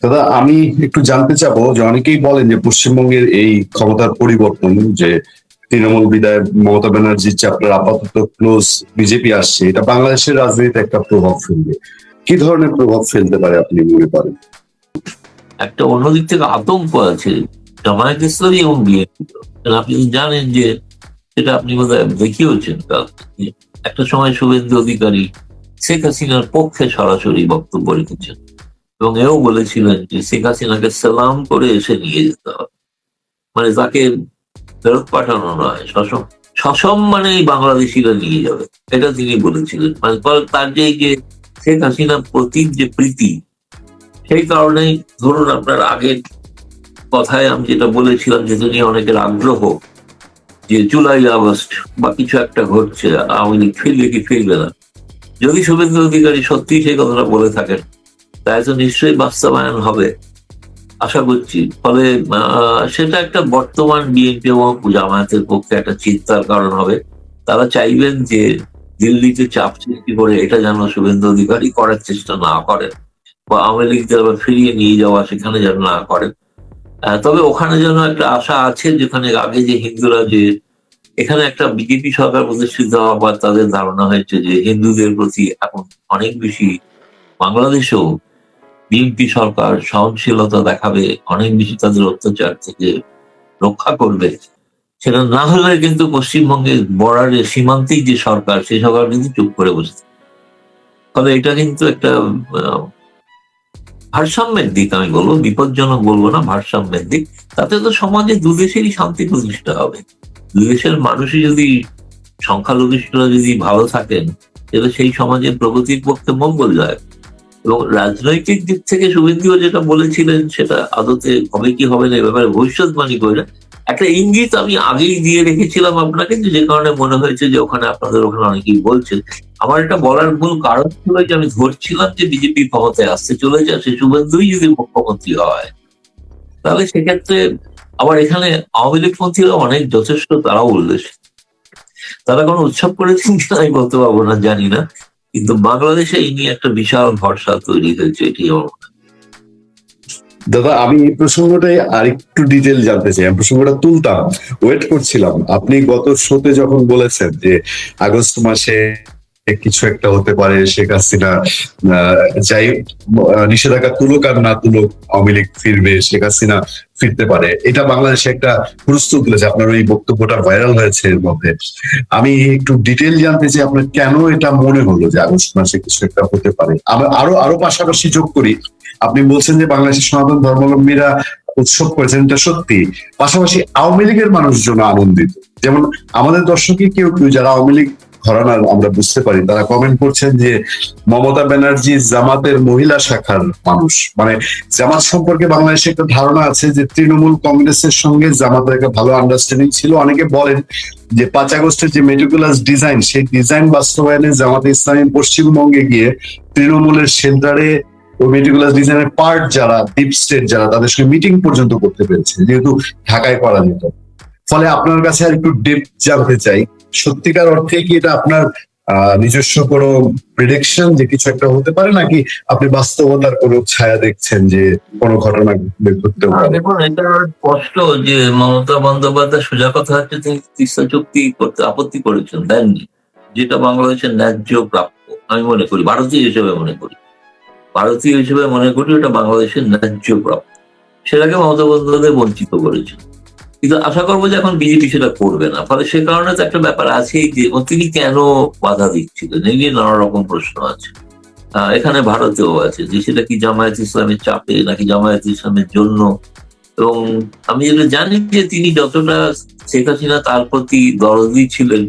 দাদা, আমি একটু জানতে চাবো যে অনেকেই বলেন যে পশ্চিমবঙ্গের এই ক্ষমতার পরিবর্তন, যে তৃণমূল বিধায়ক মমতা ব্যানার্জির চ্যাপ্টার আপাতত ক্লোজ, বিজেপি আসছে, এটা বাংলাদেশের রাজনীতিতে একটা প্রভাব ফেলবে। কি ধরনের প্রভাব ফেলতে পারে আপনি মনে করেন? একটা অন্যদিক থেকে আতঙ্ক আছে জামায়াত ইসলামী এবং বিএনপি। আপনি জানেন যে সেটা আপনি বোধহয় দেখিয়েছেন কালকে, একটা সময় শুভেন্দু অধিকারী শেখ হাসিনার পক্ষে সরাসরি বক্তব্য রেখেছেন এবং এও বলেছিলেন যে শেখ হাসিনাকে সালাম করে এসে নিয়ে যেতে হবে, মানে তাকে ফেরত পাঠানো নয়, সসম্মানেই বাংলাদেশিরা নিয়ে যাবে, এটা তিনি বলেছিলেন। মানে তার যে এই যে শেখ হাসিনার প্রতি যে প্রীতি, সেই কারণেই ধরুন আপনার আগের কথায় আমি যেটা বলেছিলাম যে তিনি অনেকের আগ্রহ যে জুলাই আগস্ট বা কিছু একটা ঘটছে, আওয়ামী লীগ ফিরবে কি ফিরবে না, যদি শুভেন্দু অধিকারী সত্যি সেই কথাটা বলে থাকেন তাই তো নিশ্চয়ই বাস্তবায়ন হবে আশা করছি। ফলে সেটা একটা বর্তমান বিএনপি এবং জামায়াতের পক্ষে একটা চিন্তার কারণ হবে। তারা চাইবেন যে দিল্লিতে চাপ সৃষ্টি করে এটা যেন শুভেন্দু অধিকারী করার চেষ্টা না করেন, বা আওয়ামী লীগদের আবার ফিরিয়ে নিয়ে যাওয়া সেখানে যেন না করেন। তবে ওখানে যেন একটা আশা আছে, যেখানে আগে যে হিন্দুরা যে এখানে একটা বিজেপি সরকার প্রতিষ্ঠিত হওয়ার তাদের ধারণা হয়েছে যে হিন্দুদের প্রতি এখন অনেক বেশি বাংলাদেশেও বিএনপি সরকার সহনশীলতা দেখাবে, অনেক বেশি তাদের অত্যাচার থেকে রক্ষা করবে। সেটা না হলে কিন্তু পশ্চিমবঙ্গের বর্ডারের সীমান্তেই যে সরকার, সেই সরকার কিন্তু চুপ করে বসে থাকে। ফলে এটা কিন্তু একটা আহ, ভারসাম্যের দিক, আমি বলবো বিপজ্জনক বলবো না, ভারসাম্যের দিক। তাতে তো সমাজে দুদেশেরই শান্তি প্রতিষ্ঠা হবে। দুদেশের মানুষই যদি, সংখ্যালঘিষ্ঠরা যদি ভালো থাকেন, তাহলে সেই সমাজের প্রগতির পক্ষে মঙ্গল যায়। এবং রাজনৈতিক দিক থেকে শুভেন্দু যেটা বলেছিলেন সেটা আদতে হবে কি হবে না এ ব্যাপারে ভবিষ্যৎবাণী করে না। একটা ইঙ্গিত আমি আগেই দিয়ে রেখেছিলাম আপনাকে, যে কারণে মনে হয়েছে যে ওখানে আপনাদের ওখানে অনেকেই বলছেন। আমার এটা বলার মূল কারণ ছিল যে আমি ধরছিলাম যে বিজেপি ক্ষমতায় আসতে চলেছে, সে শুভেন্দুই যদি মুখ্যমন্ত্রী হয় তাহলে সেক্ষেত্রে আবার এখানে আওয়ামী লীগ পন্থীরা অনেক যথেষ্ট, তারাও উল্লেখ, তারা কোনো উৎসব করেছেন কিনা আমি বলতে পারবো না, জানি না, কিন্তু বাংলাদেশে এই নিয়ে একটা বিশাল ভরসা তৈরি হয়েছে, এটি আমার মনে হয়। দাদা, আমি এই প্রসঙ্গটাই আরেকটু ডিটেল জানতে চাই, আমি প্রসঙ্গটা তুলতাম, ওয়েট করছিলাম। আপনি গত শোতে যখন বলেছেন যে আগস্ট মাসে কিছু একটা হতে পারে, শেখ হাসিনা যাই নিষেধাজ্ঞা তুলুক আর না তুলুক আওয়ামী লীগ ফিরবে, শেখ হাসিনা ফিরতে পারে, এটা বাংলাদেশে একটা হুলস্থুল তুলেছে। আপনার ওই বক্তব্যটা ভাইরাল হয়েছে এর মধ্যে। আমি একটু ডিটেল জানতে চাই আপনার কেন এটা মনে হলো যে আগস্ট মাসে কিছু একটা হতে পারে। আমরা আরো আরো পাশাপাশি যোগ করি, আপনি বলছেন যে বাংলাদেশের সনাতন ধর্মাবলম্বীরা উৎসব করেছেন, এটা সত্যি। পাশাপাশি আওয়ামী লীগের মানুষজন আনন্দিত। যেমন আমাদের দর্শকে কেউ কেউ যারা আওয়ামী লীগ ঘরানার আমরা বুঝতে পারি, তারা কমেন্ট করছেন যে মমতা ব্যানার্জি জামাতের মহিলা শাখার মানুষ। মানে জামাত সম্পর্কে বাংলাদেশে একটা ধারণা আছে যে তৃণমূল কংগ্রেসের সঙ্গে জামাতের একটা ভালো আন্ডারস্ট্যান্ডিং ছিল। অনেকে বলেন যে 5 আগস্টের যে মেটিকুলাস ডিজাইন, সেই ডিজাইন বাস্তবায়নে জামাতে ইসলামী পশ্চিমবঙ্গে গিয়ে তৃণমূলের সেন্টারে ওই মেটিকুলাস ডিজাইনের পার্ট যারা, ডিপ স্টেট যারা, তাদের সঙ্গে মিটিং পর্যন্ত করতে পেরেছে, যেহেতু ঢাকায় করা যেত। ফলে আপনার কাছে আর একটু ডেপথ জানতে চাই, সত্যিকার অর্থে কি এটা আপনার নিজস্ব কোনো প্রেডিকশন যে কিছু একটা হতে পারে, নাকি আপনি বাস্তবতার কোনো ছায়া দেখছেন যে কোনো ঘটনা ঘটতে পারে? দেখুন, এটা স্পষ্ট যে মমতা বন্দ্যোপাধ্যায় সোজা কথা হচ্ছে তিনি তিস্তা চুক্তি করতে আপত্তি করেছেন, দেননি, যেটা বাংলাদেশের ন্যায্য প্রাপ্য। আমি মনে করি, ভারতীয় হিসেবে মনে করি, ভারতীয় হিসেবে মনে করি ওটা বাংলাদেশের ন্যায্য প্রাপ্য। সেটাকে মমতা বন্দ্যোপাধ্যায় বঞ্চিত করেছেন, কিন্তু আশা করবো যে এখন বিজেপি সেটা করবে না। ফলে সে কারণে তো একটা ব্যাপার আছেই যে তিনি কেন বাধা দিচ্ছিলেন, এই নিয়ে নানা রকম প্রশ্ন আছে। এখানে ভারতেও আছে যে সেটা কি জামায়াত ইসলামের চাপে নাকি জামায়াত ইসলামের জন্য। এবং আমি যেটা জানি যে তিনি যতটা শেখ হাসিনা তার প্রতি দরদি ছিলেন,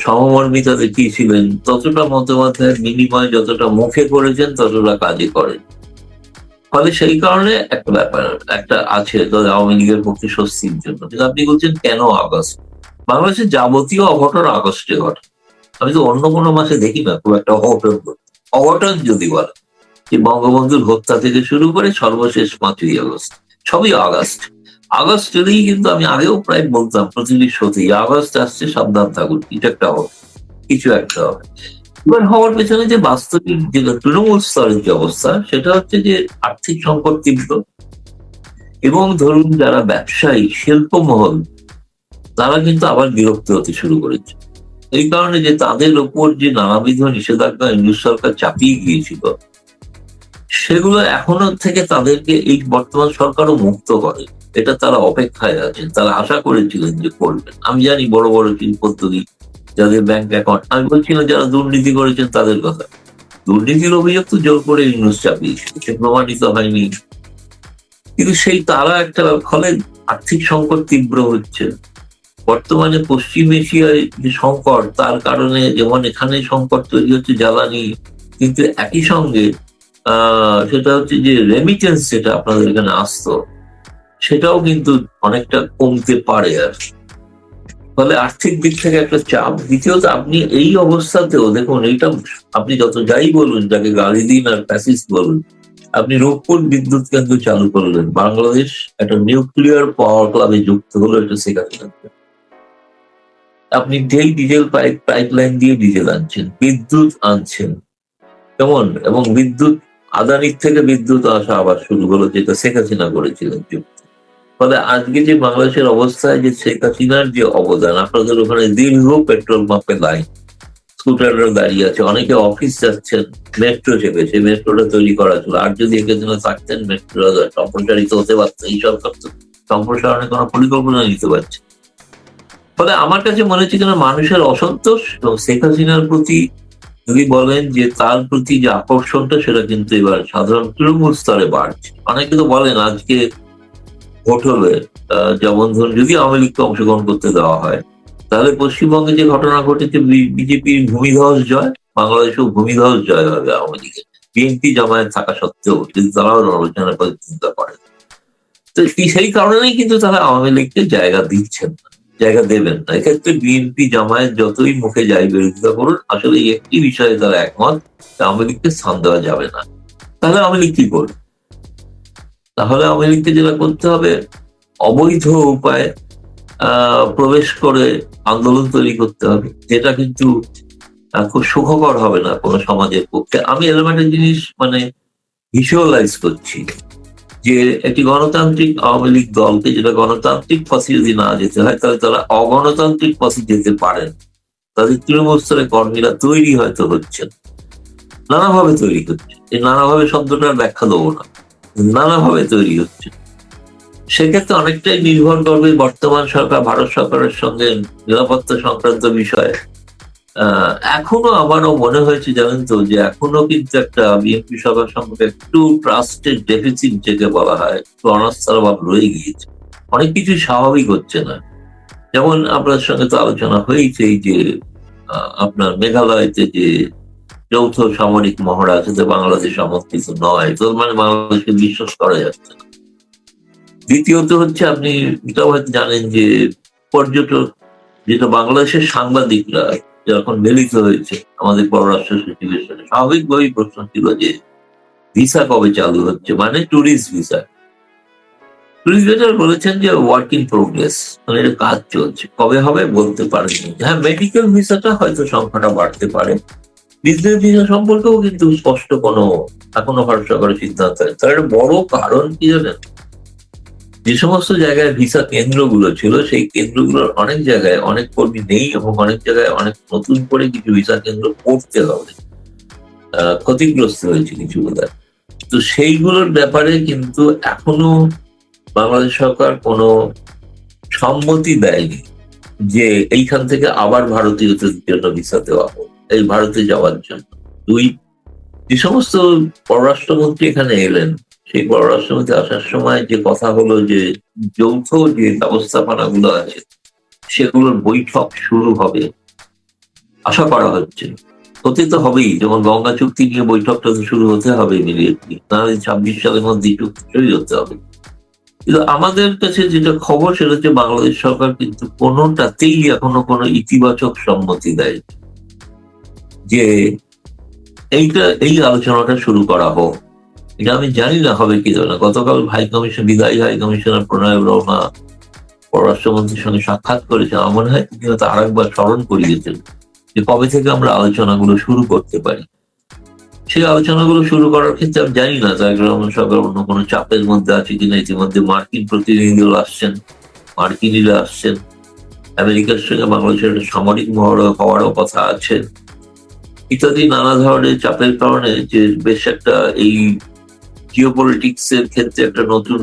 সমমর্মিতা দেখিয়েছিলেন, ততটা মতবাদের বিনিময় যতটা মুখে করেছেন ততটা কাজে করেন। ফলে সেই কারণে একটা ব্যাপার একটা আছে আওয়ামী লীগের পক্ষে স্বস্তির জন্য। কিন্তু আপনি বলছেন কেন আগস্ট, বাংলাদেশের যাবতীয় অঘটন আগস্টে ঘটে। আমি তো অন্য কোনো মাসে দেখি না খুব একটা অঘটন ঘটে। অঘটন যদি বলে যে বঙ্গবন্ধুর হত্যা থেকে শুরু করে সর্বশেষ 5ই আগস্ট, সবই আগস্ট। আগস্ট এলেই কিন্তু আমি আগেও প্রায় বলতাম প্রতিটি শোতেই, আগস্ট আসছে সাবধান থাকুন, কিছু একটা হবে, কিছু একটা হবে। এবার হওয়ার পেছনে যে বাস্তবিক যে তৃণমূল স্তরের যে অবস্থা, সেটা হচ্ছে যে আর্থিক সংকট তীব্র, এবং ধরুন যারা ব্যবসায়ী শিল্পমহল, তারা কিন্তু আবার বিরক্ত হতে শুরু করেছে। এই কারণে যে তাদের ওপর যে নানাবিধ নিষেধাজ্ঞা ইংরেজ সরকার চাপিয়ে গিয়েছিল, সেগুলো এখনো থেকে তাদেরকে এই বর্তমান সরকারও মুক্ত করে। এটা তারা অপেক্ষায় আছেন, তারা আশা করেছিলেন যে করবেন। আমি জানি বড় বড় শিল্পোদ্যোগী যাদের ব্যাংক অ্যাকাউন্ট, আমি বলছি না যারা দুর্নীতি করেছেন তাদের কথা, দুর্নীতির অভিযোগ তো জোর করে ইংরেজ চাপিয়েছিল, সে প্রমাণিত হয়নি। কিন্তু সেই তারা একটা ফলে আর্থিক সংকট তীব্র হচ্ছে। বর্তমানে পশ্চিম এশিয়ায় যে সংকট, তার কারণে যেমন এখানে সংকট তৈরি হচ্ছে জ্বালানি, কিন্তু একই সঙ্গে সেটা হচ্ছে যে রেমিটেন্স যেটা আপনাদের এখানে আসতো, সেটাও কিন্তু অনেকটা কমতে পারে। আর ফলে আর্থিক দিক থেকে একটা চাপ। দ্বিতীয়ত আপনি এই অবস্থাতেও দেখুন, এইটা আপনি যত যাই বলুন, যাকে গালি দিন আর ফ্যাসিস্ট বলুন, আপনি রূপপুর বিদ্যুৎ কেন্দ্র চালু করলেন, বাংলাদেশ একটা নিউক্লিয়ার পাওয়ার ক্লাবে যুক্ত হলো, এটা শেখাচ্ছেন। আপনি ডিজেল পাইপলাইন দিয়ে ডিজেল আনছেন, বিদ্যুৎ আনছেন, কেমন, এবং বিদ্যুৎ আদানির থেকে বিদ্যুৎ আসা আবার শুরু হলো, যেটা শেখ হাসিনা করেছিলেন। ফলে আজকে যে বাংলাদেশের অবস্থায় যে শেখ হাসিনার যে অবদান, আপনাদের ওখানে দীর্ঘ পেট্রোল পাম্পে লাইন, স্কুটাররা দাঁড়িয়ে আছে, অনেকে অফিস যাচ্ছেন, মেট্রো চেপেছে, মেট্রোটা তৈরি করা ছিল। আর যদি একে দিনে থাকতেন, মেট্রো সম্প্রসারিত হতে পারত। এই সরকার তো সম্প্রসারণের কোনো পরিকল্পনা নিতে পারছে। ফলে আমার কাছে মনে হচ্ছে যেন মানুষের অসন্তোষ এবং শেখ হাসিনার প্রতি যদি বলেন যে তার প্রতি যে আকর্ষণটা, সেটা কিন্তু এবার সাধারণ তৃণমূল স্তরে বাড়ছে। অনেকে তো বলেন আজকে ভোট হলে, যেমন ধরুন যদি আওয়ামী লীগকে অংশগ্রহণ করতে দেওয়া হয়, তাহলে পশ্চিমবঙ্গে যে ঘটনা ঘটেছে, বিজেপির ভূমিধস জয়, বাংলাদেশেও ভূমিধস জয় হবে আওয়ামী লীগের, বিএনপি জামায়াত থাকা সত্ত্বেও, যদি তারাও আলোচনা করে চিন্তা করে। তো সেই কারণেই কিন্তু তারা আওয়ামী লীগকে জায়গা দিচ্ছেন না, জায়গা দেবেন না। এক্ষেত্রে বিএনপি জামায়াত যতই মুখে যাই বিরোধিতা করুন, আসলে এই একটি বিষয়ে তারা একমত, আওয়ামী লীগকে স্থান দেওয়া যাবে না। তাহলে আওয়ামী লীগ কি করবে? তাহলে আওয়ামী লীগকে যেটা করতে হবে, অবৈধ উপায়ে প্রবেশ করে আন্দোলন তৈরি করতে হবে, যেটা কিন্তু খুব সুখকর হবে না কোনো সমাজের পক্ষে। আমি এলিমেন্টের জিনিস মানে ভিজুয়ালাইজ করছি যে একটি গণতান্ত্রিক আওয়ামী লীগ দলকে, যেটা গণতান্ত্রিক পথে যদি না যেতে হয়, তাহলে তারা অগণতান্ত্রিক পথে যেতে পারেন। তাদের তৃণমূল স্তরে কর্মীরা তৈরি হয়তো হচ্ছেন, নানাভাবে তৈরি হচ্ছে। এই নানাভাবে শব্দটার ব্যাখ্যা দেবো না, নানাভাবে তৈরি হচ্ছে। সেক্ষেত্রে অনেকটাই নির্ভর করবে বর্তমান সরকার, ভারত সরকারের সঙ্গে নিরাপত্তা সংক্রান্ত বিষয়ে। এখনো আমারও মনে হয়েছে, জানেন তো, যে এখনো কিন্তু একটা বিএনপি সরকার সম্পর্কে একটু ট্রাস্টের ডেফিসিট যেটা বলা হয়, একটু অনাস্থার অভাব রয়ে গিয়েছে। অনেক কিছু স্বাভাবিক হচ্ছে না। যেমন আপনার সঙ্গে তো আলোচনা হয়েছে যে আপনার মেঘালয়তে যে যৌথ সামরিক মহড়া আছে, যে বাংলাদেশ সমর্থিত নয়, তো মানে বাংলাদেশকে বিশ্বাস করা যাচ্ছে না। দ্বিতীয়ত হচ্ছে, আপনি এটাও হয়তো জানেন যে পর্যটক, যেটা বাংলাদেশের সাংবাদিকরা যখন মিলিত হয়েছে আমাদের পররাষ্ট্র সচিবের সাথে, স্বাভাবিকভাবেই প্রশ্ন ছিল যে ভিসা কবে চালু হচ্ছে, মানে ট্যুরিস্ট ভিসা। ট্যুরিস্ট ভিসা বলেছেন যে ওয়ার্ক ইন প্রোগ্রেস, মানে এটা কাজ চলছে, কবে হবে বলতে পারেনি। হ্যাঁ, মেডিকেল ভিসাটা হয়তো সংখ্যাটা বাড়তে পারে। বিজনেস ভিসা সম্পর্কেও কিন্তু স্পষ্ট কোনো এখনো ভারত সরকারের সিদ্ধান্ত নেই। তার একটা বড় কারণ কি জানেন, যে সমস্ত জায়গায় ভিসা কেন্দ্রগুলো ছিল, সেই কেন্দ্রগুলোর অনেক জায়গায় অনেক কর্মী নেই, এবং অনেক জায়গায় অনেক নতুন করে কিছু ভিসা কেন্দ্র করতে হবে, ক্ষতিগ্রস্ত হয়েছে কিছুগুলো। তো সেইগুলোর ব্যাপারে কিন্তু এখনো বাংলাদেশ সরকার কোনো সম্মতি দেয়নি যে এইখান থেকে আবার ভারতীয়দের জন্য ভিসা দেওয়া হোক, এই ভারতে যাওয়ার জন্য। দুই, যে সমস্ত পররাষ্ট্রমন্ত্রী এখানে এলেন, সেই পররাষ্ট্রমন্ত্রী আসার সময় যে কথা হলো যে যৌথ যে ব্যবস্থাপনা গুলো আছে, সেগুলোর বৈঠক শুরু হবে আশা করা হচ্ছে। হতে তো হবেই, যেমন গঙ্গা চুক্তি নিয়ে বৈঠকটা তো শুরু হতে হবে ইমিডিয়েটলি, নাহলে 26 সালের মধ্যে চুক্তি তৈরি হতে হবে। কিন্তু আমাদের কাছে যেটা খবর, সেটা হচ্ছে বাংলাদেশ সরকার কিন্তু কোনোটাতেই এখনো কোনো ইতিবাচক সম্মতি দেয় যে এই আলোচনাটা শুরু করা হোক। এটা আমি জানি না হবে কি না। গতকাল বিদায়ী হাই কমিশনার প্রণয় বর্মা পররাষ্ট্রমন্ত্রীর সঙ্গে সাক্ষাৎ করেছেন। আমার মনে হয় তিনি হয়তো আরেকবার স্মরণ করিয়েছেন যে কবে থেকে আমরা আলোচনাগুলো শুরু করতে পারি। সেই আলোচনাগুলো শুরু করার ক্ষেত্রে আমি জানি না তারেক রহমান সরকার অন্য কোনো চাপের মধ্যে আছে কিনা। ইতিমধ্যে মার্কিন প্রতিনিধিরা আসছেন, মার্কিনিরা আসছেন, আমেরিকার সঙ্গে বাংলাদেশের একটা সামরিক মহড়া হওয়ারও কথা আছে, ইত্যাদি নানা ধরনের চাপের কারণে যে বেশ একটা এই জিওপলিটিক্স এর ক্ষেত্রে একটা নতুন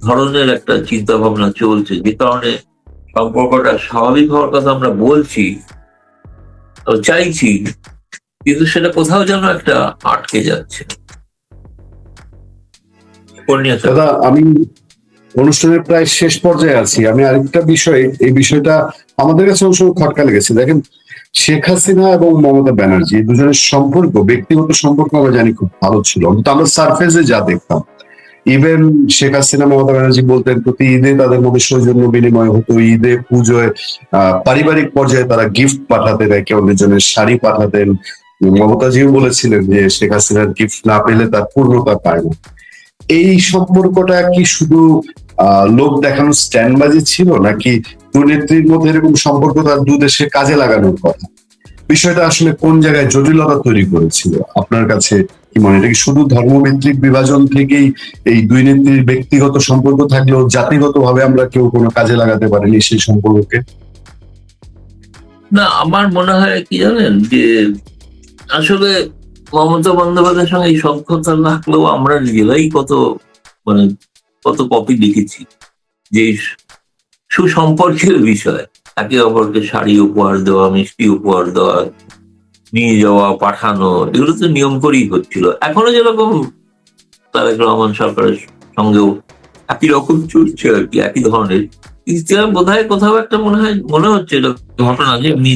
ধরনের একটা চিন্তা ভাবনা চলছে, যে কারণে সম্পর্কটা স্বাভাবিক হওয়ার কথা আমরা বলছি, চাইছি, কিন্তু সেটা কোথাও যেন একটা আটকে যাচ্ছে। দাদা, আমি অনুষ্ঠানের প্রায় শেষ পর্যায়ে আছি। আমি আরেকটা বিষয়, এই বিষয়টা আমাদের কাছে অবশ্য খটকা লেগেছে। দেখেন, শেখ হাসিনা এবং মমতা ব্যানার্জি এই দুজনের সম্পর্ক, ব্যক্তিগত সম্পর্ক আমরা জানি খুব ভালো ছিল, কিন্তু আমরা সারফেসে যা দেখতাম, ইভেন শেখ হাসিনা মমতা ব্যানার্জি বলতেন প্রতি ঈদে তাদের মধ্যে সৌজন্য বিনিময় হতো, ঈদে পুজোয় পারিবারিক পর্যায়ে তারা গিফট পাঠাতেন, একে অন্যের জন্য শাড়ি পাঠাতেন। মমতাজিও বলেছিলেন যে শেখ হাসিনার গিফট না পেলে তার পূর্ণতা পায় না। এই সম্পর্কটা কি শুধু লোক দেখানোর স্ট্যান্ডবাজি ছিল, নাকি দুর্নীতির মধ্যে এরকম সম্পর্ক তার দুদেশে কাজে লাগানোর কথা? বিষয়টা আসলে কোন জায়গায় জটিলতা তৈরি করেছিল আপনার কাছে কি মনে হয়? এটা কি শুধু ধর্মভিত্তিক বিভাজন থেকেই এই দুই নেত্রীর ব্যক্তিগত সম্পর্ক থাকলেও জাতিগত ভাবে আমরা কেউ কোনো কাজে লাগাতে পারিনি সেই সম্পর্ককে? না, আমার মনে হয় কি জানেন, যে আসলে মমতা বন্দ্যোপাধ্যায়ের সঙ্গে এই সখ্যতা থাকলেও আমরা নিজেরাই মানে কত কপি লিখেছি যে সুসম্পর্কের বিষয়, একে অপরকে শাড়ি উপহার দেওয়া, মিষ্টি উপহার দেওয়া, নিয়ে যাওয়া, পাঠানো, এগুলো তো নিয়ম করেই হচ্ছিল। এখনো যেরকম তারেক রহমান সরকারের সঙ্গেও একই রকম চলছে আর কি, একই ধরনের। বোধ হয় কোথাও একটা মনে হচ্ছে এটা ঘটনা যে এমনি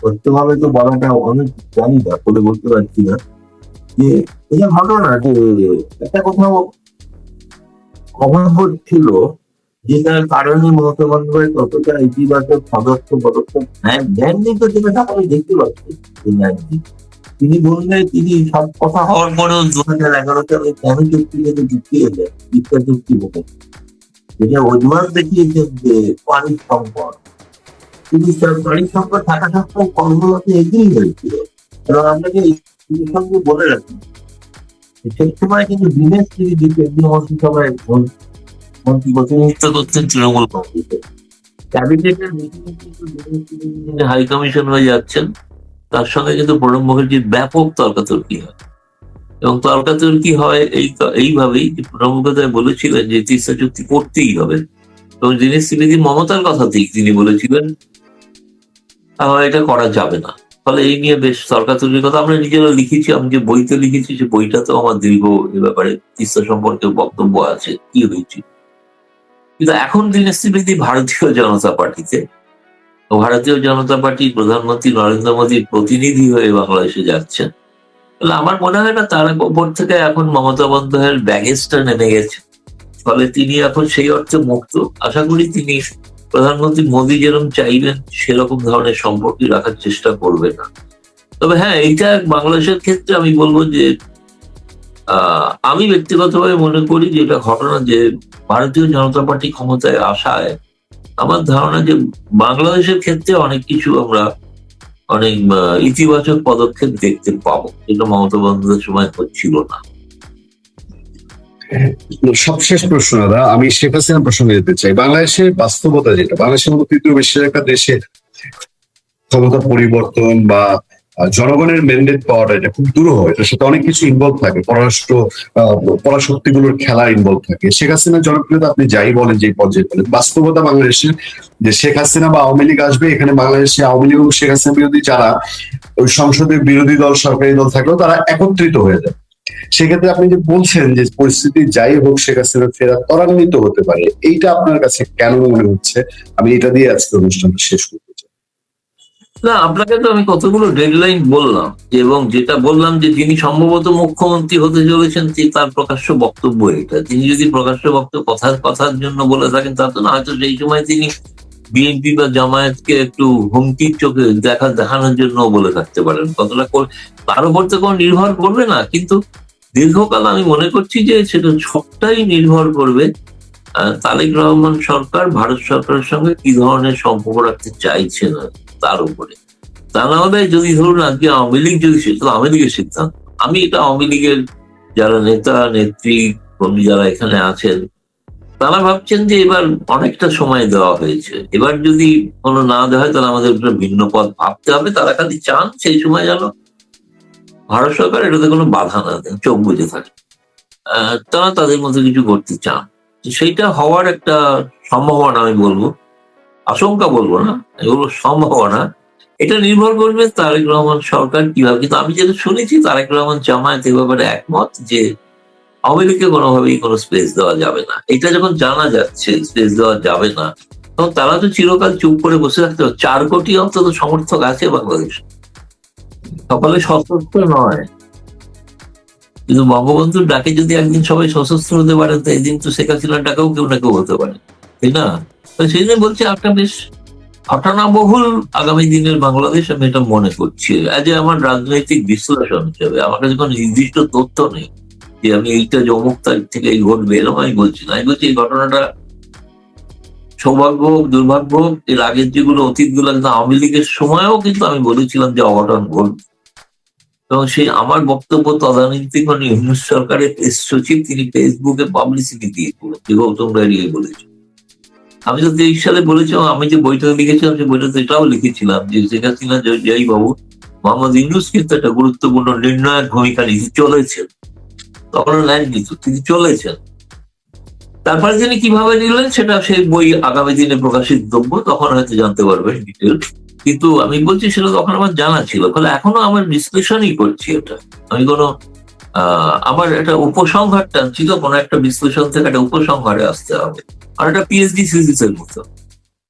সত্যভাবে তো বলাটা অনেক জানি না, বলে বলতে পারছি না, যে এটা ঘটনা যে একটা কোথাও অভাব হচ্ছিল, যেটার কারণে মমতা বন্দ্যোপাধ্যায় ততটা ইতিবাচক পদক্ষেপ নেননি। তো যেটা আমি দেখতে পাচ্ছি তিনি বললে, তিনি সব কথা হওয়ার পরেও 2011 সালে কেন চুক্তি থেকে যুক্তি এলেন, ইচ্ছা চুক্তি বলে, যেটা অজুহাত দেখিয়েছেন যে পানির সংকট। কিন্তু পানির সংকট থাকা সত্ত্বেও কর্মগুলোতে এগিয়ে হয়েছিল। এবং আপনাকে এই সঙ্গে বলে রাখি, সেই সময় কিন্তু দীনেশ ত্রিবেদী কেন্দ্রীয় মন্ত্রিসভায় মন্ত্রী প্রতিনিধিত্ব করতেন তৃণমূল কংগ্রেসের। ক্যাবিনেটের মিটিং কিন্তু দীনেশ ত্রিবেদী হাই কমিশন হয়ে যাচ্ছেন, তার সঙ্গে কিন্তু প্রণব মুখার্জির ব্যাপক তর্কাতর্কি হয়। এবং তর্কাতর্কি হয় এইভাবেই যে প্রণব মুখোপাধ্যায় বলেছিলেন যে তিস্তা চুক্তি করতেই হবে, এবং দীনেশ ত্রিবেদী মমতার কথাতেই তিনি বলেছিলেন এটা করা যাবে না। ফলে এই নিয়ে বেশ তর্কাতর্কির কথা আমরা নিজেরা লিখেছি। আমি যে বইতে লিখেছি, সে বইটাতেও আমার দীর্ঘ এ ব্যাপারে তিস্তা সম্পর্কে বক্তব্য আছে, কি হয়েছে। কিন্তু এখন দীনেশ ত্রিবেদী ভারতীয় জনতা পার্টিতে, ভারতীয় জনতা পার্টির প্রধানমন্ত্রী নরেন্দ্র মোদীর প্রতিনিধি হয়ে বাংলাদেশে যাচ্ছেন। তাহলে আমার মনে হয় না তার উপর থেকে এখন মমতা বন্দ্যোপাধ্যায়ের ব্যাগেজটা নেমে গেছে, ফলে তিনি এখন সেই অর্থে মুক্ত। আশা করি তিনি প্রধানমন্ত্রী মোদী যেরকম চাইবেন সেরকম ধরনের সম্পর্কই রাখার চেষ্টা করবে না। তবে হ্যাঁ, এইটা বাংলাদেশের ক্ষেত্রে আমি বলবো যে আমি ব্যক্তিগতভাবে মনে করি যে এটা ঘটনা যে ভারতীয় জনতা পার্টি ক্ষমতায় আসায় আমার ধারণা যে বাংলাদেশের ক্ষেত্রে অনেক কিছু আমরা অনেক ইতিবাচক পদক্ষেপ দেখতে পাবো, যেটা মমতা বন্দ্যোপাধ্যায়ের সময় হচ্ছিল না। সবশেষ প্রশ্ন দাদা, আমি শেখ হাসিনা প্রসঙ্গে যেতে চাই। বাংলাদেশের বাস্তবতা যেটা, বাংলাদেশের মতো তৃতীয় বিশ্বের একটা দেশে ক্ষমতা পরিবর্তন বা জনগণের ম্যান্ডেট পাওয়াটা এটা খুব দুরূহ। এটার সাথে অনেক কিছু ইনভলভ থাকে, পরাশক্তিগুলোর খেলা ইনভলভ থাকে। শেখ হাসিনার জনপ্রিয়তা আপনি যাই বলেন, যে পর্যায়ে বলেন, বাস্তবতা বাংলাদেশের যে শেখ হাসিনা বা আওয়ামী লীগ আসবে, এখানে বাংলাদেশে আওয়ামী লীগ এবং শেখ হাসিনা বিরোধী যারা ওই সংসদের বিরোধী দল, সরকারি দল থাকলেও তারা একত্রিত হয়ে যায়। সেক্ষেত্রে আপনি যে বলছেন যে পরিস্থিতি যাই হোক শেখ হাসিনা ফেরা ত্বরান্বিত হতে পারে, এইটা আপনার কাছে কেন মনে হচ্ছে? আমি এটা দিয়ে আজকে অনুষ্ঠানটা শেষ করতে চাই। না, আপনাকে তো আমি কতগুলো ডেডলাইন বললাম, এবং যেটা বললাম যে যিনি সম্ভবত মুখ্যমন্ত্রী হতে চলেছেন তার প্রকাশ্য বক্তব্য এটা। তিনি যদি প্রকাশ্য বক্তব্য কথার জন্য বলে থাকেন, তা তো না, হয়তো সেই সময় তিনি বিএনপি বা জামায়াতকে একটু হুমকির চোখে দেখানোর জন্য বলে থাকতে পারেন। কতটা তার উপর তো কোনো নির্ভর করবে না, কিন্তু দীর্ঘকাল আমি মনে করছি যে সেটা সবটাই নির্ভর করবে তারেক রহমান সরকার ভারত সরকারের সঙ্গে কি ধরনের সম্পর্ক রাখতে চাইছে না তার উপরে। তা না হলে যদি ধরুন আজকে আওয়ামী লীগ যদি আওয়ামী লীগের সিদ্ধান্ত, আমি এটা আওয়ামী লীগের যারা নেতা নেত্রী কর্মী যারা এখানে আছেন তারা ভাবছেন যে এবার অনেকটা সময় দেওয়া হয়েছে, এবার যদি কোনো না দেওয়া হয় তাহলে আমাদের একটা ভিন্ন পথ ভাবতে হবে। তারা খালি চান সেই সময় যেন ভারত সরকার এটাতে কোনো বাধা না দেন, চোখ বুঝে থাকে। তারা তাদের মধ্যে কিছু করতে চান, তো সেইটা হওয়ার একটা সম্ভাবনা, আমি বলবো আশঙ্কা বলবো না, এগুলো সম্ভাবনা। এটা নির্ভর করবে তারেক রহমান সরকার কিভাবে, কিন্তু আমি যেটা শুনেছি তারেক রহমান জামায়াত এ ব্যাপারে একমত যে আওয়ামী লীগকে কোনোভাবেই কোনো স্পেস দেওয়া যাবে না। এটা যখন জানা যাচ্ছে স্পেস দেওয়া যাবে না, তখন তারা তো চিরকাল চুপ করে বসে থাকতে হবে। 4 কোটি অন্তত সমর্থক আছে বাংলাদেশ, সকলে সশস্ত্র নয়, কিন্তু বঙ্গবন্ধুর ডাকে যদি একদিন সবাই সশস্ত্র হতে পারে তো একদিন তো শেখ হাসিনার ডাকেও কেউ না কেউ হতে পারে, তাই না? তো সেই জন্য বলছি একটা বেশ ঘটনাবহুল আগামী দিনের বাংলাদেশ আমি এটা মনে করছি। আজ আমার রাজনৈতিক বিশ্লেষণ হিসেবে আমার কাছে কোনো নির্দিষ্ট তথ্য নেই যে আমি এইটা যে অমুক তারিখ থেকে এই ঘটবে, এরকম আমি বলছি না। আমি বলছি এই ঘটনাটা সৌভাগ্য হোক দুর্ভাগ্য হোক, এর আগের যেগুলো অতীতগুলো, কিন্তু আওয়ামী লীগের সময়ও কিন্তু আমি বলেছিলাম যে অঘটন ঘটবে। এবং সেই আমার বক্তব্য তদানীন্তন মানে ইউনূস সরকারের প্রেস সচিব তিনি ফেসবুকে পাবলিসিটি দিয়েছিলেন যে গৌতম রায় বলেছে। আমি তো 23 সালে বলেছিলাম, আমি যে বইটা লিখেছিলাম সেই বইটাতে এটাও লিখেছিলাম যে শেখ হাসিনা জয়ী বাবু মোহাম্মদ ইউনূস কিন্তু একটা গুরুত্বপূর্ণ নির্ণায়ক ভূমিকা নিতে চলেছেন, তখন নেননি তো, তিনি চলেছেন। তারপরে তিনি কিভাবে নিলেন সেটা সেই বই আগামী দিনে প্রকাশিত দ্রব্য, তখন হয়তো জানতে পারবেন ডিটেল। কিন্তু আমি বলছি সেটা তখন আমার জানা ছিল, ফলে এখনো আমার বিশ্লেষণই করছি এটা। আমি কোনো আমার একটা উপসংহার টানছি, তো কোনো একটা বিশ্লেষণ থেকে একটা উপসংহারে আসতে হবে। আর একটা পিএইচডি থিসিস এর মতো,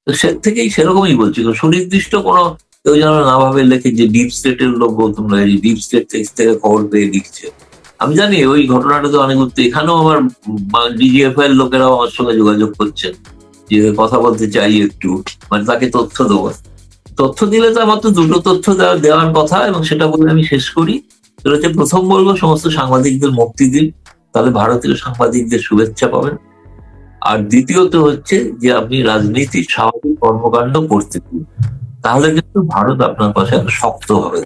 তো সে থেকেই সেরকমই বলছি, সুনির্দিষ্ট কোনো কেউ যেন না ভাবে লেখে যে ডিপ স্টেটের লোক গৌতম রায় ডিপ স্টেট থেকে খবর পেয়ে লিখছে। আমি জানি ওই ঘটনাটা তো অনেক এখানেও আমার ডিজিএফআই এর লোকেরাও আমার সঙ্গে যোগাযোগ করছেন যে কথা বলতে চাই একটু, মানে তাকে তথ্য দেবো। তথ্য দিলে তো আমার তো দুটো তথ্য দেওয়ার কথা, এবং সেটা বলে আমি শেষ করি। সেটা হচ্ছে, প্রথম বলবো সমস্ত সাংবাদিকদের মুক্তি দিন, তাহলে ভারতীয় সাংবাদিকদের শুভেচ্ছা পাবেন। আর দ্বিতীয়ত হচ্ছে যে আপনি রাজনীতির স্বাভাবিক কর্মকাণ্ড করতে দিন, তাহলে কিন্তু ভারত আপনার পাশে শক্ত হবে।